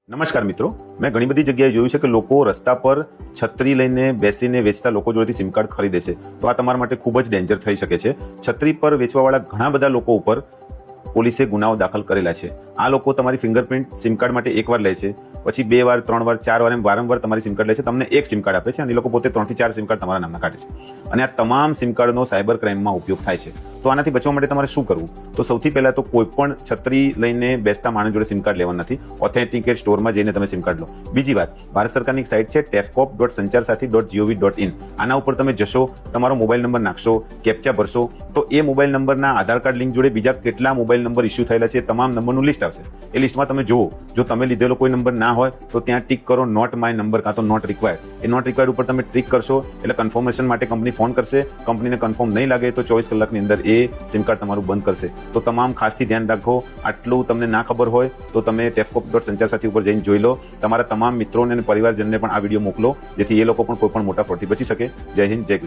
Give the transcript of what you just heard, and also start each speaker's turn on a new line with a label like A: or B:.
A: નમસ્કાર મિત્રો, મેં ઘણી બધી જગ્યાએ જોયું છે કે લોકો રસ્તા પર છત્રી લઈને બેસીને વેચતા લોકો જોડેથી સિમ કાર્ડ ખરીદે છે. તો આ તમારા માટે ખૂબ જ ડેન્જર થઈ શકે છે. છત્રી પર વેચવાવાળા ઘણા બધા લોકો ઉપર પોલીસે ગુનાઓ દાખલ કરેલા છે. આ લોકો તમારી ફિંગરપ્રિન્ટ સિમ કાર્ડ માટે એકવાર લે છે, પછી 2 વાર 3 વાર 4 વાર એમ વારંવાર તમારી સિમ કાર્ડ લે છે, તમને એક સિમ કાર્ડ આપે છે અને એ લોકો પોતે 3 થી 4 સિમ કાર્ડ તમારા નામના કાઢે છે. અને આ તમામ સિમ કાર્ડનો સાયબર ક્રાઇમમાં ઉપયોગ થાય છે. તો આનાથી બચવા માટે તમારે શું કરવું? તો સૌથી પહેલા તો કોઈ પણ છત્રી લઈને બેસતા માણસ જોડે સિમ કાર્ડ લેવા નથી. ઓથેન્ટિકેટ સ્ટોરમાં જઈને તમે સિમ કાર્ડ લો. બીજી વાત, ભારત સરકારની એક સાઇટ છે tefcop.sancarsathi.gov.in. આના ઉપર તમે જશો, તમારો મોબાઈલ નંબર નાખશો, કેપ્ચા ભરશો, તો એ મોબાઈલ નંબરના આધાર કાર્ડ લિંક જોડે બીજા કેટલા મોબાઈલ નંબર ઇસ્યુ થયેલા છે તમામ નંબરનું લિસ્ટ આવશે. એ લિસ્ટમાં તમે જુઓ, જો તમે લીધેલો કોઈ નંબર ના હોય તો ત્યાં ટિક કરો નોટ માય નંબર કાં તો નોટ રિક્વાયર્ડ. એ નોટ રિક્વાયર્ડ ઉપર તમે ટિક કરશો એટલે કન્ફર્મેશન માટે કંપની ફોન કરશે. કંપનીને કન્ફર્મ નહીં લાગે તો 24 કલાકની અંદર એ સિમ કાર્ડ તમારું બંધ કરશે. તો તમામ ખાસથી ધ્યાન રાખો. આટલું તમને ના ખબર હોય તો તમે tefcop.sancarsathi ઉપર જઈને જોઈ લો. તમારા તમામ મિત્રોને અને પરિવારજનને પણ આ વિડીયો મોકલો, જેથી એ લોકો પણ કોઈ પણ મોટા ફ્રોડથી બચી શકે. જય હિન્દ, જય ગુજરાત.